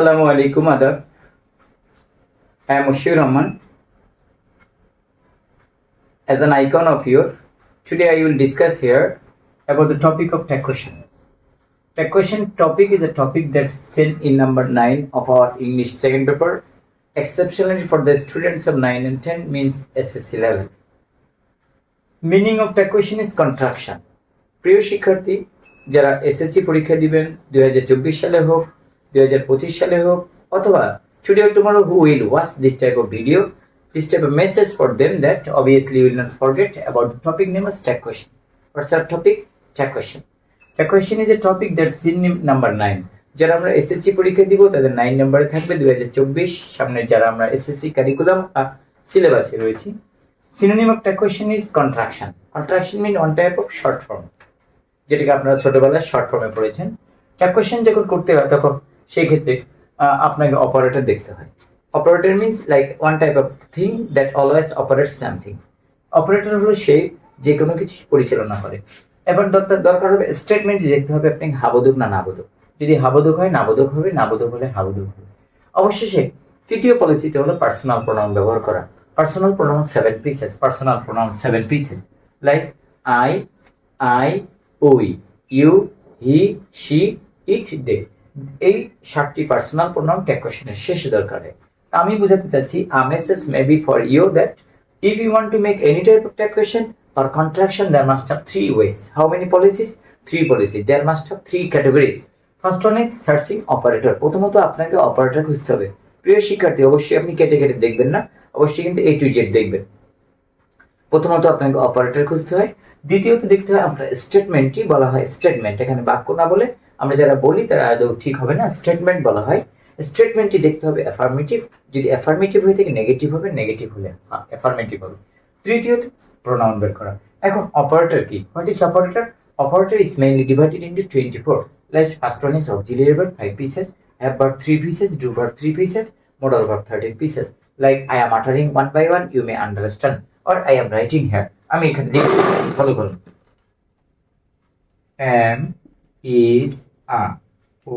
Assalamu alaikum Adab. I am Mushir Rahman. As an icon of you, today I will discuss here about the topic of tag questions. Tag question topic is a topic that's sent in number 9 of our English second paper, exceptionally for the students of 9 and 10 means SSC level. Meaning of tag question is contraction. প্রিয় শিক্ষার্থী যারা SSC পরীক্ষা দিবেন 2024 সালে হোক 2025 সালে হোক অথবা today or tomorrow who will watch this type of video, this type of message for them that obviously you will not forget about the topic name as tag question. What's our topic? Tag question. Tag question is a topic that's in number 9. যারা আমরা SSC পরীক্ষা দিব তাদের 9 নম্বরে থাকবে 2024 সামনে যারা আমরা এসএসসি কারিকুলাম সিলেবাসে রয়েছি। Synonym of tag question is contraction. Contraction means one type of short form. যেটাকে আপনারা ছোটবেলায় শর্ট ফর্মে পড়েছেন। ট্যাগ কোশ্চেন যখন করতে হয় তখন সেই ক্ষেত্রে আপনাকে অপারেটর দেখতে হয়। Operator means like one type of thing that always operates something. Operator হলো সে যে কোনো কিছু পরিচালনা করে। এবার দরকার হবে স্টেটমেন্ট দেখতে হবে আপনি হাবোধক না নাবোধক। যদি হাবোধক হয় নাবোধক হবে, নাবোধক হলে হাবোধক হবে। অবশেষে তৃতীয় পলিসিটা হলো পার্সোনাল প্রোনাউন ব্যবহার করা। Personal pronoun 7 pieces, personal pronoun 7 pieces like I, ওই, ইউ, হি, শি, ইট, দে। এই 7টি পার্সোনাল প্রোনাউন ট্যাগ কোশ্চেনের শেষে দরকার হয়। আমি বোঝাতে চাচ্ছি a message may be for you that if you want to make any type of tag question or contraction there must have 3 ways. How many policies? 3 policies. There must have 3 categories. First one is searching operator. প্রথমত আপনাকে operator খুঁজতে হবে। প্রিয় শিক্ষার্থী অবশ্যই আপনি কেটে দেখবেন না, অবশ্যই কিন্তু A to Z দেখবেন। প্রথমত আপনাকে অপারেটর খুঁজতে হয়। দ্বিতীয়ত দেখতে হয় আপনার স্টেটমেন্টটি বলা হয় স্টেটমেন্ট। এখানে বাক্য না বলে আমরা যারা বলি তারা আদৌ ঠিক হবে না, স্টেটমেন্ট বলা হয়। স্টেটমেন্টটি দেখতে হবে অ্যাফার্মেটিভ, যদি অ্যাফার্মেটিভ হয়ে থাকে নেগেটিভ হবে, নেগেটিভ হলে অ্যাফার্মেটিভ হবে। তৃতীয়ত প্রোনাউন বের করা। এখন অপারেটর কি? What is operator? Operator is mainly divided into 24. Like first one is auxiliary verb 5 pieces, have verb 3 pieces, do verb 3 pieces, modal verb 13 pieces. Like I am uttering one by one, you may understand. Or I am writing here. আমি এখানে লিখব, follow করুন। Am, is, are,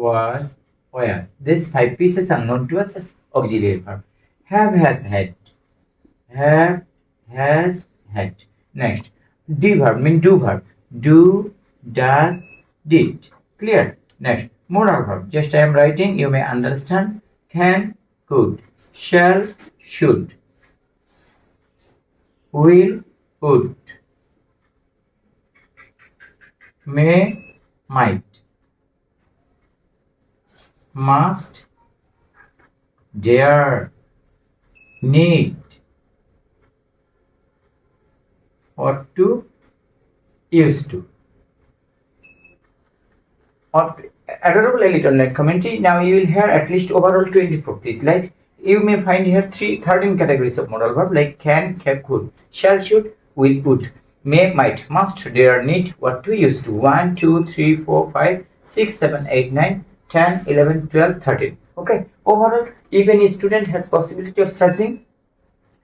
was, were. These 5 pieces are known to us as auxiliary verb. Have, has, had. Have, has, had. Next, do verb mean do verb. Do, does, did. Clear? Next, modal verb. Just I am writing, you may understand. Can, could. Shall, should. Will, would. May, might. Must, dare, need. Ought to, used to. Or adorable little net commentary. Now you will hear at least overall 24 please. Like you may find here 13 categories of modal verb like can, could, shall, should, will, would, may, might, must, dare, need, what to, used to. 1, 2, 3, 4, 5, 6, 7, 8, 9, 10, 11, 12, 13. Okay. Overall, if any student has possibility of searching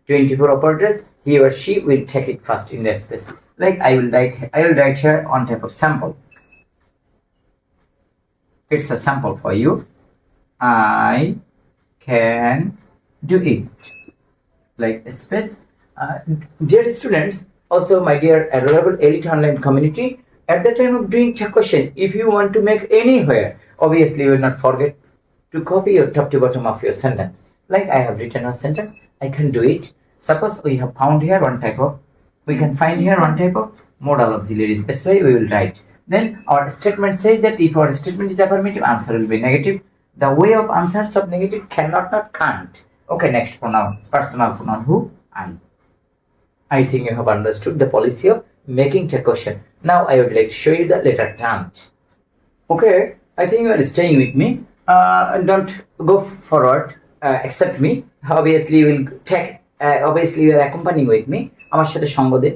24 operators, he or she will take it first in their space. Like I will write here on type of sample. It's a sample for you. I can do it. Like a space. Dear students, also my dear adorable elite online community, at the time of doing tag question, if you want to make anywhere, obviously you will not forget to copy your top to bottom of your sentence. Like I have written a sentence, I can do it. Suppose we have found here one type of, we can find here one type of modal auxiliaries. That's why we will write. Then our statement says that if our statement is affirmative, answer will be negative. The way of answers of negative cannot, not, can't. Okay, next pronoun, personal pronoun who, I think you have understood the policy of making tag question. Now I would like to show you the letter terms. Okay, I think you are staying with me. Don't go forward, accept me. Obviously you will take, obviously you are accompanying with me. আমার সাথে সঙ্গ দিন।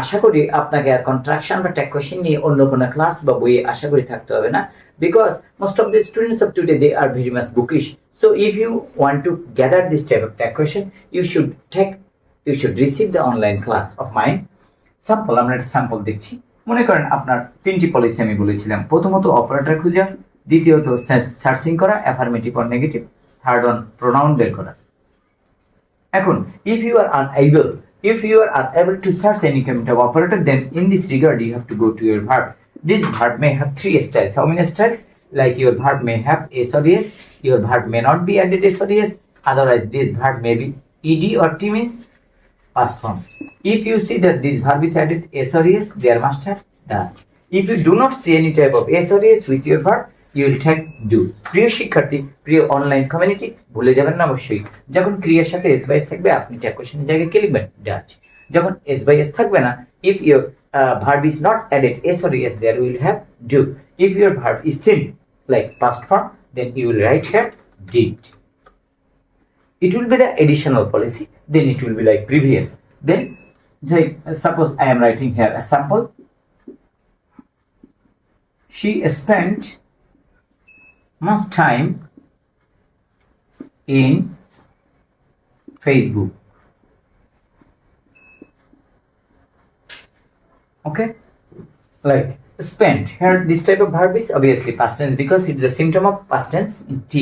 আশা করি আপনাকে আর contraction বা tag question নিয়ে অন্য কোনো ক্লাস বা বইয়ে আশা করি থাকতে হবে না, because most of the students of today they are very much bookish. So if you want to gather this type of tag question, you should receive the online class of mine. Sample, আমরা একটা sample দেখছি। মনে করেন আপনার 3টি policy আমি বলেছিলাম। প্রথমত অপারেটর খুঁজা, দ্বিতীয়ত সার্চিং করা, affirmative or negative. Third one pronoun বের করা। এখন if you are unable to search any kind of operator, then in this regard you have to go to your verb. This verb may have three styles. How many styles? Like your verb may have s or s, your verb may not be added s or s, otherwise this verb may be ed or t, means past form. If you see that this verb is added s or s, there must have does. If you do not see any type of s or s with your verb, you will take do. প্রিয় শিক্ষার্থী, প্রিয় online community, ভুলে যাবেন না অবশ্যই যখন ক্রিয়ার সাথে এস বাই এস থাকবে আপনি ট্যাগ কোশ্চেনের জায়গায় কি লিখবেন? ডাচ। যখন এস বাই এস থাকবে না, if your verb is not added s or s, there will have do. If your verb is seen like past form, then you will write here did. It will be the additional policy, then it will be like previous. Then suppose I am writing here a sample. She spent much time in Facebook. Okay, like spent here, this type of verb is obviously past tense because it's a symptom of past tense in t.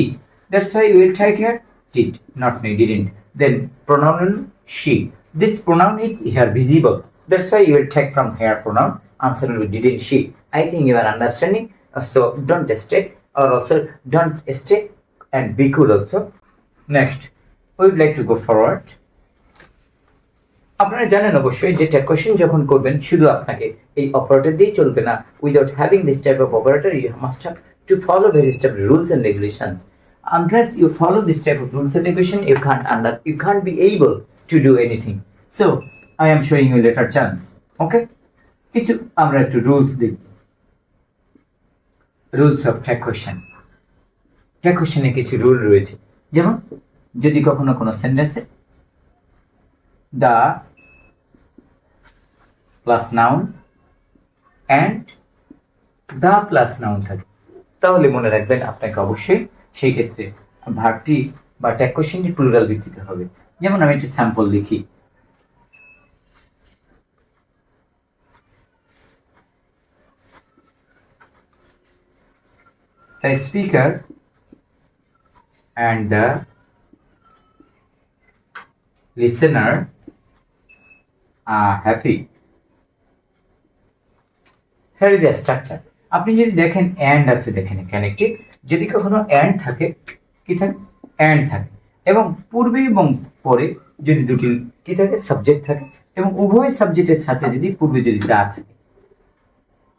That's why you will take here did, not me, didn't. Then pronoun will she. This pronoun is here visible. That's why you will take from here pronoun. Answer will be didn't she. I think you are understanding. So don't stay, or also don't stay and be cool also. Next, we would like to go forward. আপনারা জানেন অবশ্যই যে tag question যখন করবেন শুধু আপনাকে এই operator দিয়ে চলবে না। Without having this type of operator you must have to follow various type of rules and regulations. Unless you follow this type of rules and regulation, you can't be able to do anything. So I am showing you later chance. Okay, কিছু আমরা একটু rules দেখব। Rules of tag question. Tag কোশ্চেনে কিছু rule রয়েছে, যেমন যদি কখনো কোনো সেন্টেন্সে the plus noun and the plus noun থাকে, তাহলে মনে রাখবেন আপনাকে অবশ্যই সেই ক্ষেত্রে ভার্বটি বা ট্যাগ কোশ্চেনটি প্লুরাল ভিত্তিতে হবে। যেমন আমি একটি স্যাম্পল লিখি, the speaker and the listener are happy. Here is a structure. আপনি যদি দেখেন and আছে, দেখেন এখানে একটি, যদি কখনো and থাকে, কি থাকে? and থাকে, এবং পূর্বে এবং পরে যদি দুটি কি থাকে? সাবজেক্ট থাকে, এবং উভয় সাবজেক্টের সাথে যদি পূর্বে যদি দা থাকে,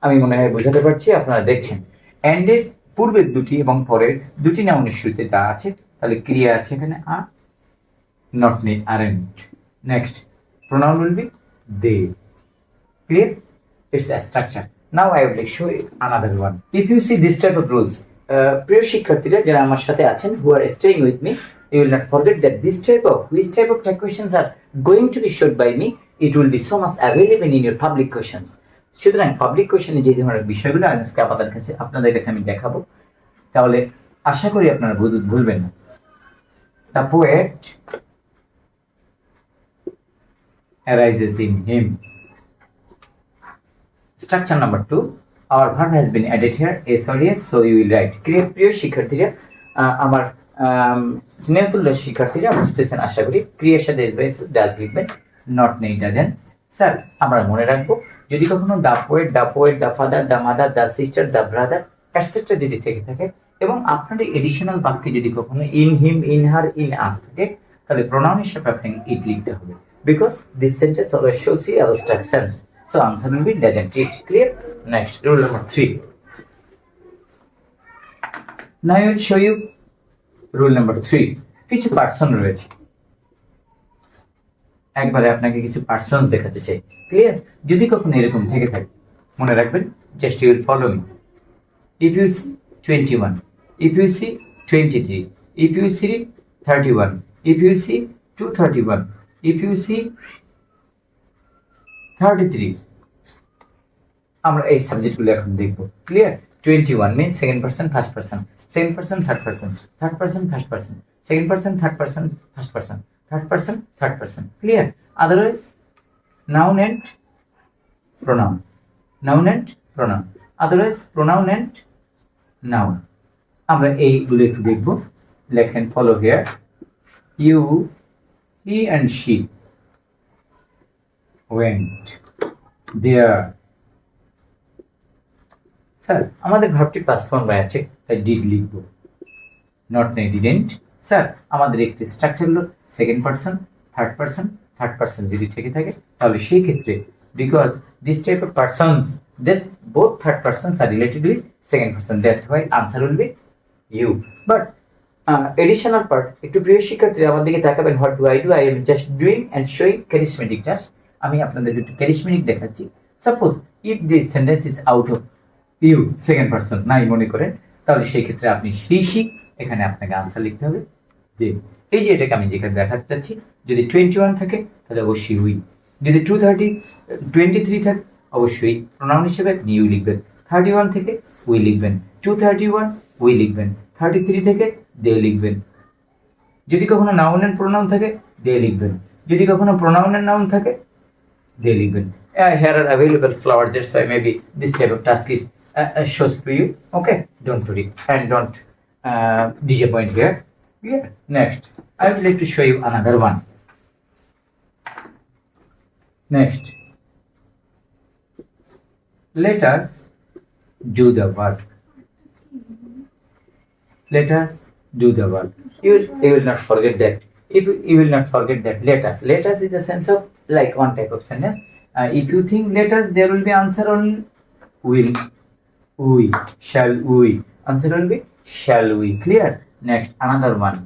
আমি মনে হয় বোঝাতে পারছি, আপনারা দেখছেন and এর পূর্বের দুটি এবং পরের দুটি নাউনের শুরুতে দা আছে, তাহলে ক্রিয়া আছে এখানে আ, not me, aren't. Next, pronoun will be they. Clear? It's a structure. Now I will show you another one. If you see this type of rules, প্রিয় শিক্ষার্থীরা যারা আমার সাথে আছেন, who are staying with me, you will not forget that which type of tag questions are going to be showed by me. It will be so much available in your public questions. সুতরাং public কোশ্চেনে যে ধরনের বিষয়গুলো আজকে আপনাদের কাছে আমি দেখাবো, তাহলে আশা করি আপনারা ভুলবেন না। The poet arises in him. Structure number 2, our verb has been added here, s or s, so you will write. প্রিয় শিক্ষার্থীরা, আমার স্নেহতুল্য শিক্ষার্থীরা বুঝতেছেন আশা করি। ক্রিয়ার সাথে এস বাই এস ডাজ লিখবেন, নট নেই ডাজেন। স্যার আমরা মনে রাখবো যদি কখনো the poet, the father, the mother, the sister, the brother etcetera যদি থেকে থাকে, এবং আপনাদের এডিশনাল বাক্যে যদি কখনো in him, in her, in us থাকে, তাহলে প্রোনাউন হিসেবে আপনাকে ইট লিখতে হবে, because this sentence always shows you abstract sense. So answer will be doesn't it. Clear? Next, rule number 3. Now I will show you rule number 3. কিছু person রয়েছে, একবারে আপনাকে কিছু পার্সনস দেখাতে চাই। ক্লিয়ার? যদি কখনো এরকম থেকে থাকে, মনে রাখবেন, just you will follow me. If you see 21, if you see 23, if you see 31, if you see 231, if you see 33, আমরা এই সাবজেক্টগুলো এখন দেখব। Clear? 21 means second person first person, second person third person, third person first person, second person third person first person, third person third person. Clear? Otherwise noun and pronoun, noun and pronoun, otherwise pronoun and noun. আমরা এইগুলো একটু দেখব। লেখেন follow here, you, he and she went there. Sir আমাদের ভার্বটি past form আছে, তাই did লিখব, নট নেই ডিডেন্ট। স্যার আমাদের একটি স্ট্রাকচার হলো সেকেন্ড পারসন, থার্ড পারসন যদি থেকে থাকে তাহলে সেই ক্ষেত্রে because this type of persons this both third persons are related with second person, that why answer will be you. But additional part, একটু প্রিয় শিক্ষার্থীরা আমার দিকে তাকাবেন। What do I am just doing and showing charismatic just. আমি আপনাদের একটু charismatic দেখাচ্ছি। Suppose if this sentence is out of you, second person নাই মনে করেন, তাহলে সেই ক্ষেত্রে আপনি শি, এখানে আপনাকে আনসার লিখতে হবে দে। এই যে এটাকে আমি যেখানে দেখাতে চাচ্ছি, যদি 21 থাকে তাহলে অবশ্যই উই, যদি 23 থাকে অবশ্যই প্রোনাউন হিসেবে আপনি ইউ লিখবেন, 31 থেকে উই লিখবেন, 231 উই লিখবেন, 33 থেকে দে লিখবেন। যদি কখনো নাউনের প্রোনাউন থাকে দে লিখবেন, যদি কখনো প্রোনাউনের নাউন থাকে দে লিখবেন। Here are available flowers, that's why maybe this type of task is shows to you. Okay, don't worry and don't disappoint here. Yeah. Next, I would like to show you another one. Next, let us do the work. Let us do the work. You will not forget that. If you will not forget that, let us is the sense of like one type of sentence. If you think let us, there will be answer on will, we, shall we. Answer will be shall we. Clear? Next, another one.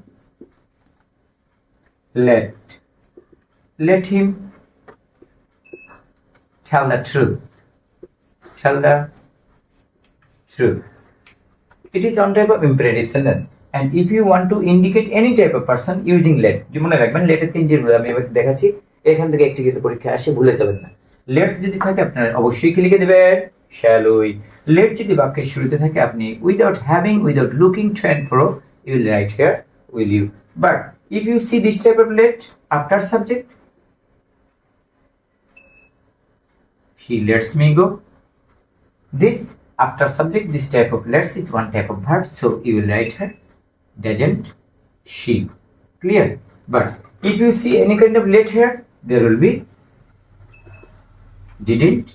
Let him tell the truth. Tell the truth. It is one type of imperative sentence. And if you want to indicate any type of person using let, মনে রাখবেন লেটের তিনটি rule আমি এবার দেখাচ্ছি, এখান থেকে একটি কিন্তু পরীক্ষা আসে, ভুলে যাবেন না। লেটস যদি থাকে আপনারা অবশ্যই কি লিখে দেবেন শ্যাল উই। লেট যদি বাক্যের শুরুতে থাকে আপনি without having, without looking to and fro, you will write here will you. But if you see this type of let after subject, she lets me go, this after subject, this type of lets is one type of verb, so you will write her doesn't she. Clear? But if you see any kind of let here, there will be didn't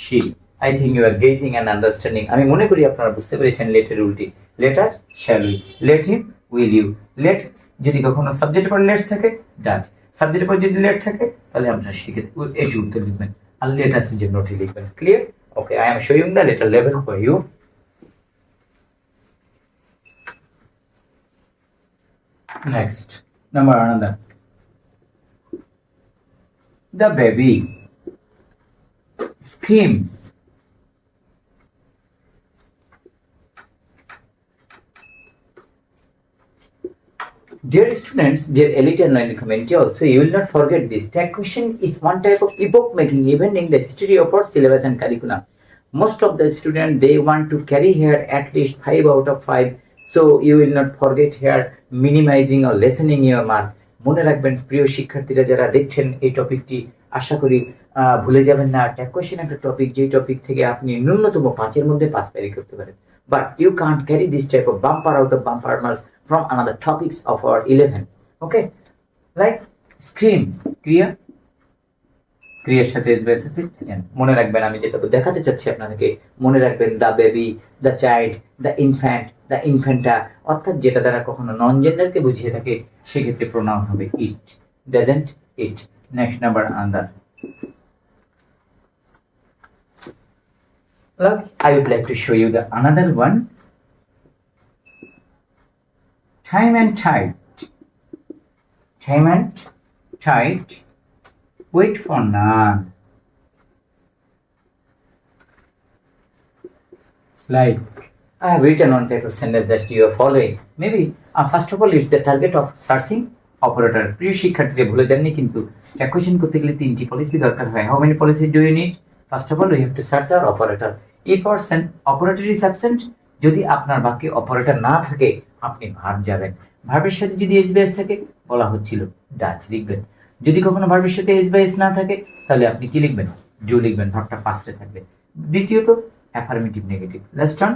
she. I think you are gazing and understanding. আমি মনে করি আপনারা বুঝতে পেরেছেন লেটের রুলটি। let us, shall we, let him, will you। let যদি কখনো সাবজেক্টের পর লেটস থাকে ডাচ, সাবজেক্টের পর যদি লেট থাকে তাহলে আপনারা শিখে এটি উত্তর লিখবেন, আর let us যে নোটে লিখবেন। Clear? Okay, I am showing the letter level for you. Next, number another. The baby screams. Dear students, dear elite and learning community, also you will not forget this. Tag question is one type of epoch-making event in the history of our syllabus and curriculum. Most of the students, they want to carry here at least 5 out of 5. So you will not forget here minimizing or lessening your mark. মনে রাখবেন প্রিয় শিক্ষার্থীরা যারা দেখছেন এই টপিকটি, আশা করি ভুলে যাবেন না। ট্যাগ কোশ্চেন একটা টপিক, যে টপিক থেকে আপনি ন্যূনতম 5-এর মধ্যে পাস ক্যারি করতে পারেন। But you can't carry this type of bumper out of bumper marks from another topics of our 11. Okay, like scream, ক্রিয়া, ক্রিয়ার সাথে মনে রাখবেন। আমি যেটা দেখাতে চাচ্ছি আপনাদেরকে, মনে রাখবেন the baby, the child, the infant, the infanta, অর্থাৎ যেটা দ্বারা কখনো নন জেন্ডারকে বুঝিয়ে থাকে সেক্ষেত্রে প্রোনাউন হবে ইট, ডাজেন্ট ইট। নেক্সট নাম্বার আন্দার। Look, I would like to show you the another one. Time and tide. Time and tide. Wait for none. Like, I have written one type of sentence that you are following. Maybe, first of all, it's the target of searching operator. প্রিয় শিক্ষার্থীরা ভুলে যাননি কিন্তু tag question করতে গেলে 3টি policy দরকার হয়। How many policies do you need? First of all, we have to search our operator. If our operator is absent, যদি আপনার বাক্যে অপারেটর না থাকে আপনি ভার্ব যাবেন। ভার্বের সাথে যদি এস বাই এস থাকে বলা হচ্ছিল ডাচ লিখবেন। যদি কখনো ভার্বের সাথে এস বাই এস না থাকে তাহলে আপনি কি লিখবেন? ডু লিখবেন, ভার্বটা পাস্টে থাকবে। দ্বিতীয়ত affirmative negative. Let's turn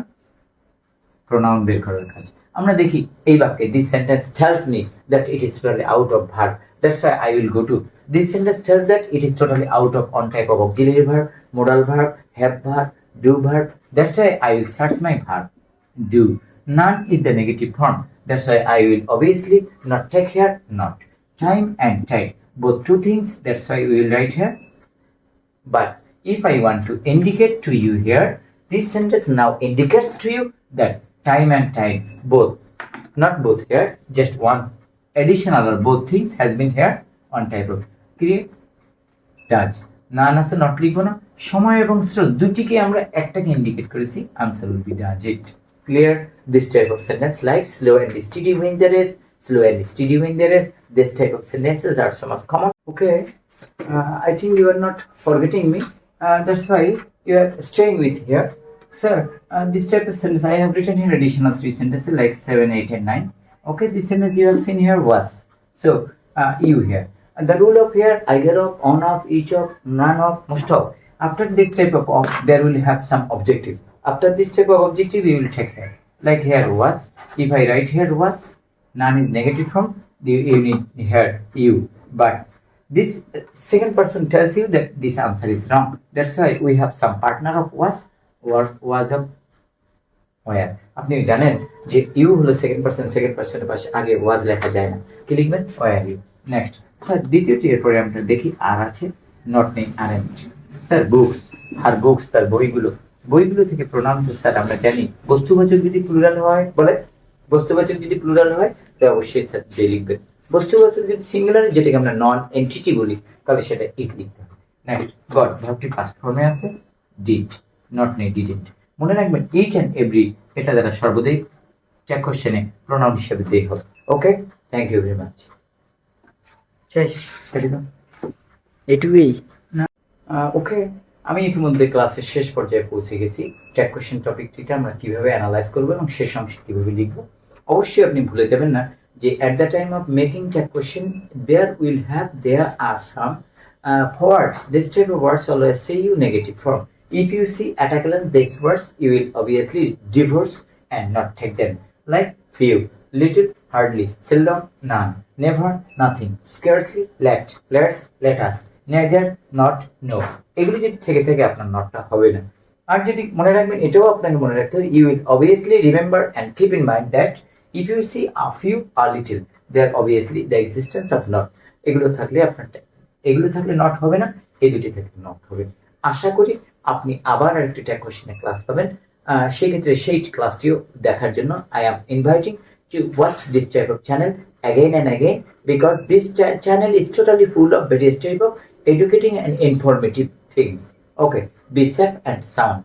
pronoun বের করার কাজ। আমরা দেখি এই বাক্যে this sentence tells me that it is totally out of verb, that's why I will go to this sentence tells that it is totally out of on type of auxiliary verb, modal verb, have verb, do verb, that's why I will search my verb do. None is the negative form, that's why I will obviously not take here not. Time and tide, both two things, that's why we will write here. But if I want to indicate to you here, this sentence now indicates to you that time and tide, both, not both here, just one additional or both things has been here on type of create does. নান আছে not লিখবো না, সময় এবং স্রোত দুটিকে আমরা একটাকে indicate করেছি, answer will be does it. Clear? This type of sentence like slow and steady win the race, slow and steady win the race, this type of sentences are so much common. Okay, I think you are not forgetting me, that's why you are staying with here. Sir, this type of sentence I have written here additional 3 sentences like 7, 8 and 9. Okay, this sentence you have seen here was, so you here. And the rule of here, either of, on of, each of, none of, most of. After this type of there will have some objective. After this type of objective, we will take here. Like here was. If I write here was, none is negative form. You need here you. But this second person tells you that this answer is wrong. That's why we have some partner of was of where. আপনি জানেন যে you হলো second পার্সনের পাশে আগে ওয়াজ লেখা যায় না, কি লিখবেন? Were you. নেক্সট স্যার দ্বিতীয়টি, এরপরে আমরা দেখি আর আছে, নট নেই আর এন। স্যার বুকস, আর বুকস তার বইগুলো থেকে প্রোনাউন তো স্যার আমরা জানি বস্তুবাচক যদি প্লুরাল হয়, বলে বস্তুবাচক যদি প্লুরাল হয় তো অবশ্যই স্যার দে লিখবেন। বস্তুবাচক যদি সিঙ্গুলার, যেটাকে আমরা নন এন্টিটি বলি, তাহলে সেটা ইট লিখতে হবে। নেক্সট গট, ভার্বটি পাস্ট ফর্মে আছে, ডিড, নট নেই ডিডেন্ট। মনে রাখবেন ইচ অ্যান্ড এভরি এটা দ্বারা সর্বদাই ট্যাগ কোশ্চেনে প্রোনাউন হিসেবে দিয়ে হবে। ওকে, থ্যাংক ইউ ভেরি মাচ। এটুকুই না, ওকে, আমি ইতিমধ্যে ক্লাসের শেষ পর্যায়ে পৌঁছে গেছি। ট্যাগ কোশ্চেন টপিকটিটা আমরা কিভাবে অ্যানালাইজ করবো এবং শেষ অংশে কিভাবে লিখবো। অবশ্যই আপনি ভুলে যাবেন না যে at the time of making tag question there are some words. This type of words always say you negative form. If you see at a glance these words, you will obviously divorce and not take them. Like few, little, hardly, seldom, none, never, nothing, scarcely, let, let's, let us, neither, not, no. এগুলি যদি থেকে আপনার নটটা হবে না। আর যদি মনে রাখবেন, এটাও আপনাকে মনে রাখতে হবে, you will obviously remember and keep in mind that if you see a few or little, there obviously the existence of not. এগুলো থাকলে নট হবে না, এই দুটি থাকলে নট হবে। আশা করি আপনি আবার আরেকটি ট্যাগ কোশ্চেনের ক্লাস পাবেন। সেক্ষেত্রে সেই ক্লাসটিও দেখার জন্য I am inviting to watch this type of channel again and again, because this channel is totally full of various type of educating and informative things. Okay, be safe and sound.